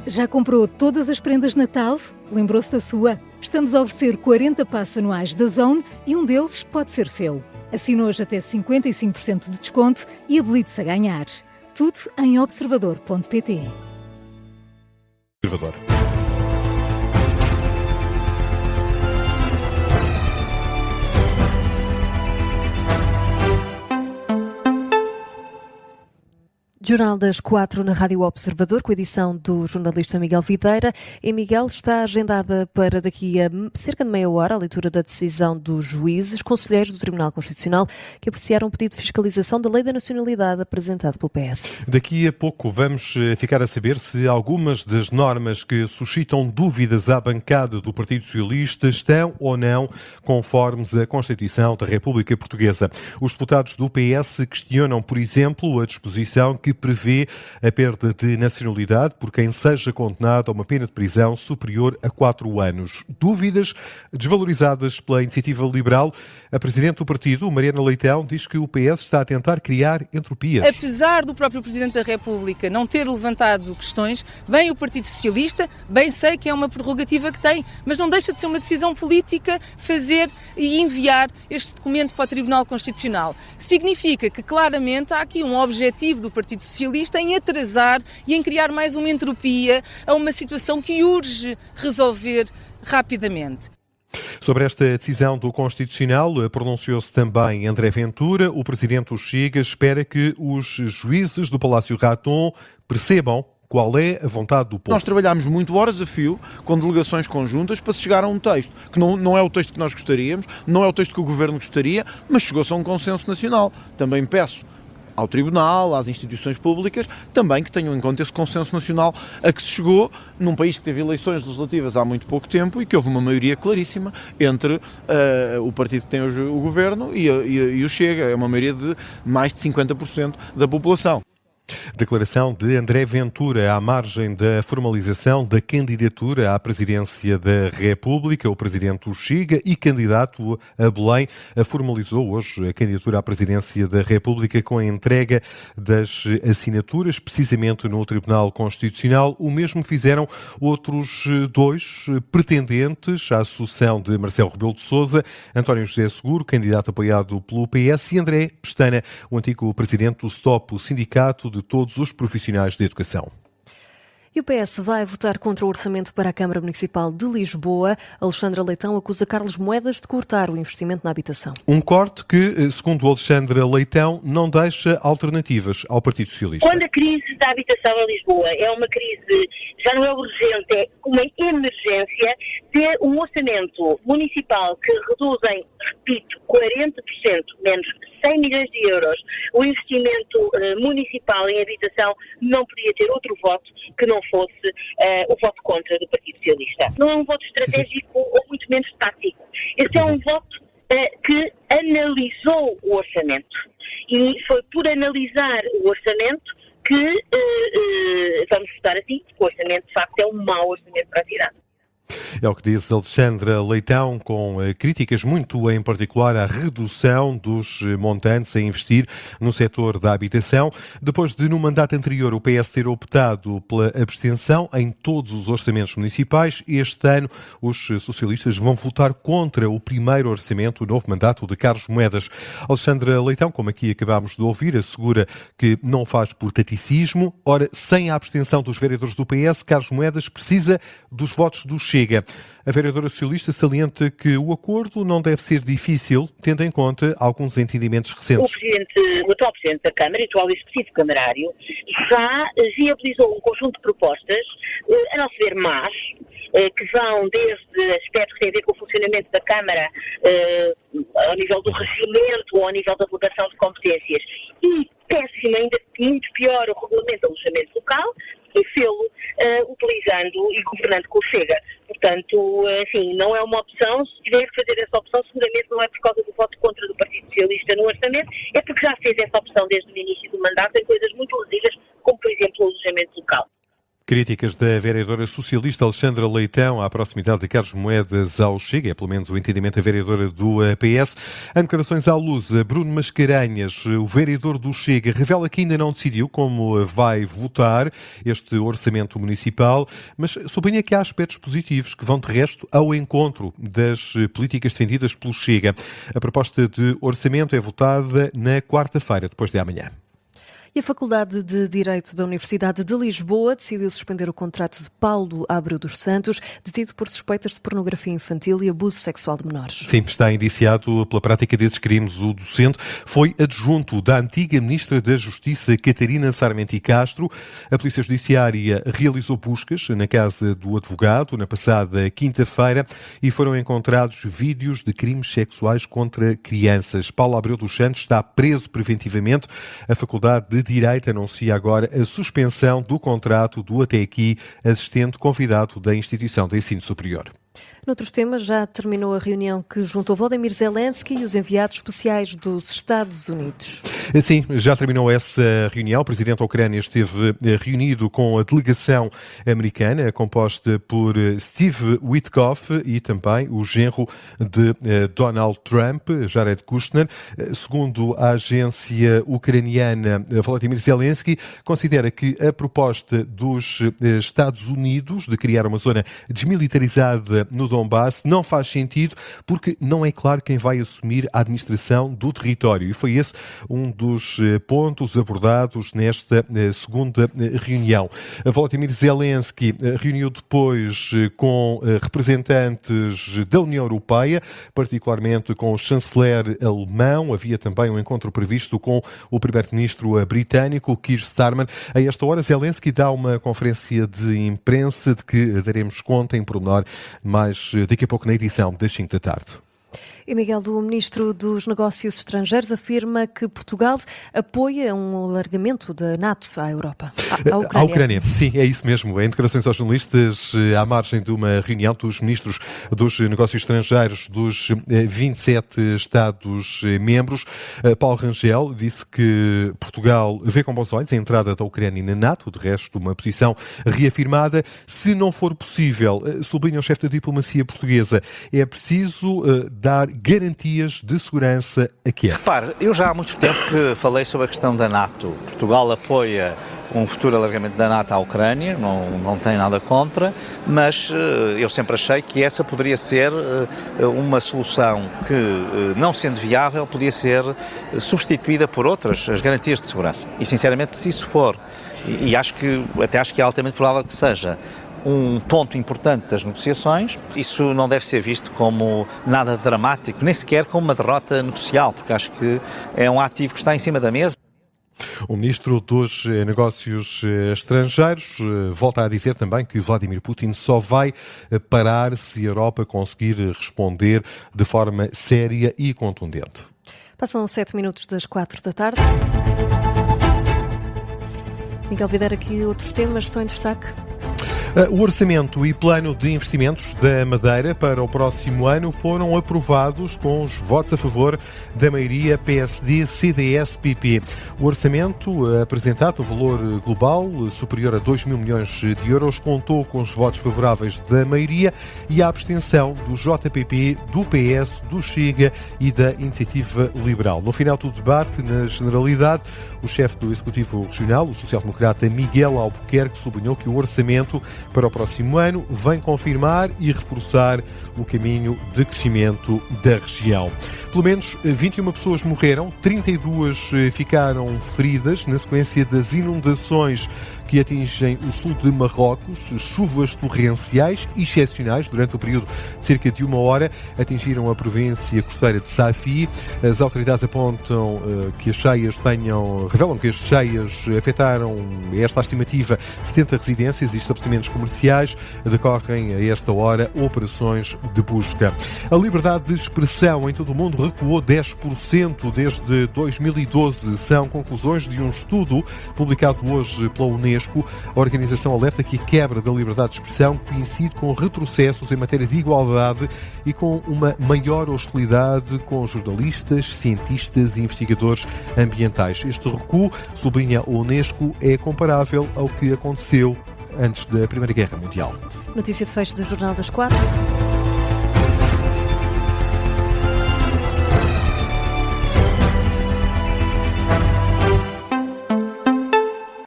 Já comprou todas as prendas de Natal? Lembrou-se da sua? Estamos a oferecer 40 passes anuais da Zone e um deles pode ser seu. Assine hoje até 55% de desconto e habilite-se a ganhar. Tudo em observador.pt. Observador. Jornal das 4 na Rádio Observador, com a edição do jornalista Miguel Videira. E Miguel, está agendada para daqui a cerca de meia hora a leitura da decisão dos juízes conselheiros do Tribunal Constitucional que apreciaram o pedido de fiscalização da Lei da Nacionalidade apresentado pelo PS. Daqui a pouco vamos ficar a saber se algumas das normas que suscitam dúvidas à bancada do Partido Socialista estão ou não conformes à Constituição da República Portuguesa. Os deputados do PS questionam, por exemplo, a disposição que prevê a perda de nacionalidade por quem seja condenado a uma pena de prisão superior a 4 anos. Dúvidas desvalorizadas pela Iniciativa Liberal. A Presidente do partido, Mariana Leitão, diz que o PS está a tentar criar entropias. Apesar do próprio Presidente da República não ter levantado questões, vem o Partido Socialista, bem sei que é uma prerrogativa que tem, mas não deixa de ser uma decisão política fazer e enviar este documento para o Tribunal Constitucional. Significa que claramente há aqui um objetivo do Partido Socialista em atrasar e em criar mais uma entropia a uma situação que urge resolver rapidamente. Sobre esta decisão do Constitucional, pronunciou-se também André Ventura. O Presidente do Chega espera que os juízes do Palácio Raton percebam qual é a vontade do povo. Nós trabalhámos muito horas a fio, com delegações conjuntas, para se chegar a um texto, que não é o texto que nós gostaríamos, não é o texto que o Governo gostaria, mas chegou-se a um consenso nacional. Também peço ao Tribunal, às instituições públicas, também que tenham em conta esse consenso nacional a que se chegou num país que teve eleições legislativas há muito pouco tempo e que houve uma maioria claríssima entre o partido que tem hoje o Governo e o Chega. É uma maioria de mais de 50% da população. Declaração de André Ventura à margem da formalização da candidatura à presidência da República. O presidente do Chega e candidato a Belém formalizou hoje a candidatura à presidência da República com a entrega das assinaturas, precisamente no Tribunal Constitucional. O mesmo fizeram outros dois pretendentes à sucessão de Marcelo Rebelo de Sousa, António José Seguro, candidato apoiado pelo PS, e André Pestana, o antigo presidente do STOP, o sindicato de todos os profissionais de educação. E o PS vai votar contra o orçamento para a Câmara Municipal de Lisboa. Alexandra Leitão acusa Carlos Moedas de cortar o investimento na habitação. Um corte que, segundo Alexandra Leitão, não deixa alternativas ao Partido Socialista. Quando a crise da habitação em Lisboa é uma crise, já não é urgente, é uma emergência, ter um orçamento municipal que reduz em, repito, 40%, menos 100 milhões de euros, o investimento municipal em habitação não podia ter outro voto que não fosse o voto contra do Partido Socialista. Não é um voto estratégico ou muito menos tático. Este é um voto que analisou o orçamento. E foi por analisar o orçamento que vamos votar assim, porque o orçamento de facto é um mau orçamento para a cidade. É o que diz Alexandra Leitão, com críticas muito em particular à redução dos montantes a investir no setor da habitação, depois de no mandato anterior o PS ter optado pela abstenção em todos os orçamentos municipais. Este ano os socialistas vão votar contra o primeiro orçamento, o novo mandato de Carlos Moedas. Alexandra Leitão, como aqui acabámos de ouvir, assegura que não faz por taticismo. Ora, sem a abstenção dos vereadores do PS, Carlos Moedas precisa dos votos do Chega. A vereadora socialista salienta que o acordo não deve ser difícil, tendo em conta alguns entendimentos recentes. O atual Presidente da Câmara, e o atual Executivo Camarário, já viabilizou um conjunto de propostas, a nosso ver más, que vão desde aspectos que têm a ver com o funcionamento da Câmara, ao nível do regimento ou ao nível da delegação de competências, e péssimo, ainda muito pior, o regulamento do alojamento local, e fê-lo utilizando e governando com o Chega. Portanto, enfim, não é uma opção. Se tiver que fazer essa opção, seguramente não é por causa do voto contra do Partido Socialista no orçamento, é porque já fez essa opção desde o início do mandato em coisas muito lesivas, como, por exemplo, o alojamento local. Críticas da vereadora socialista Alexandra Leitão à proximidade de Carlos Moedas ao Chega, é pelo menos o entendimento da vereadora do PS. Em declarações à Luz, Bruno Mascarenhas, o vereador do Chega, revela que ainda não decidiu como vai votar este orçamento municipal, mas sublinha que há aspectos positivos que vão, de resto, ao encontro das políticas defendidas pelo Chega. A proposta de orçamento é votada na quarta-feira, depois de amanhã. E a Faculdade de Direito da Universidade de Lisboa decidiu suspender o contrato de Paulo Abreu dos Santos, detido por suspeitas de pornografia infantil e abuso sexual de menores. Sim, está indiciado pela prática desses crimes. O docente foi adjunto da antiga Ministra da Justiça, Catarina Sarmenti Castro. A Polícia Judiciária realizou buscas na casa do advogado na passada quinta-feira e foram encontrados vídeos de crimes sexuais contra crianças. Paulo Abreu dos Santos está preso preventivamente. A Faculdade de Direito anuncia agora a suspensão do contrato do até aqui assistente convidado da instituição de ensino superior. Noutros temas, já terminou a reunião que juntou Volodymyr Zelensky e os enviados especiais dos Estados Unidos. Sim, já terminou essa reunião. O presidente da Ucrânia esteve reunido com a delegação americana, composta por Steve Witkoff e também o genro de Donald Trump, Jared Kushner. Segundo a agência ucraniana, Volodymyr Zelensky considera que a proposta dos Estados Unidos de criar uma zona desmilitarizada no Donbass não faz sentido porque não é claro quem vai assumir a administração do território. E foi esse um dos pontos abordados nesta segunda reunião. Volodymyr Zelensky reuniu depois com representantes da União Europeia, particularmente com o chanceler alemão. Havia também um encontro previsto com o primeiro-ministro britânico, Keir Starmer. A esta hora, Zelensky dá uma conferência de imprensa de que daremos conta em pormenor mais daqui a pouco na edição das 5 da tarde. E Miguel, o Ministro dos Negócios Estrangeiros afirma que Portugal apoia um alargamento da NATO à Europa, à Ucrânia. À Ucrânia, sim, é isso mesmo. Em declarações aos jornalistas, à margem de uma reunião dos Ministros dos Negócios Estrangeiros dos 27 Estados-membros, Paulo Rangel disse que Portugal vê com bons olhos a entrada da Ucrânia na NATO, de resto uma posição reafirmada. Se não for possível, sublinha o chefe da diplomacia portuguesa, é preciso dar garantias de segurança a Kiev. Repare, eu já há muito tempo que falei sobre a questão da NATO. Portugal apoia um futuro alargamento da NATO à Ucrânia, não tem nada contra, mas eu sempre achei que essa poderia ser uma solução que, não sendo viável, podia ser substituída por outras, as garantias de segurança. E, sinceramente, se isso for, e acho que é altamente provável que seja, um ponto importante das negociações, isso não deve ser visto como nada dramático, nem sequer como uma derrota negocial, porque acho que é um ativo que está em cima da mesa. O Ministro dos Negócios Estrangeiros volta a dizer também que Vladimir Putin só vai parar se a Europa conseguir responder de forma séria e contundente. Passam 7 minutos das 4 da tarde. Miguel Videira, aqui outros temas estão em destaque. O orçamento e plano de investimentos da Madeira para o próximo ano foram aprovados com os votos a favor da maioria PSD, CDS, PP. O orçamento, apresentado no valor global superior a 2 mil milhões de euros, contou com os votos favoráveis da maioria e a abstenção do JPP, do PS, do Chega e da Iniciativa Liberal. No final do debate, na generalidade, o chefe do Executivo Regional, o social-democrata Miguel Albuquerque, sublinhou que o orçamento para o próximo ano vem confirmar e reforçar o caminho de crescimento da região. Pelo menos 21 pessoas morreram, 32 ficaram feridas na sequência das inundações que atingem o sul de Marrocos. Chuvas torrenciais excepcionais durante o período de cerca de 1 hora atingiram a província costeira de Safi. As autoridades apontam que as cheias revelam que as cheias afetaram, esta estimativa, 70 residências e estabelecimentos comerciais. Decorrem a esta hora operações de busca. A liberdade de expressão em todo o mundo recuou 10% desde 2012. São conclusões de um estudo publicado hoje pela Unesco. A organização alerta que a quebra da liberdade de expressão coincide com retrocessos em matéria de igualdade e com uma maior hostilidade com jornalistas, cientistas e investigadores ambientais. Este recuo, sublinha a Unesco, é comparável ao que aconteceu antes da Primeira Guerra Mundial. Notícia de fecho do Jornal das 4.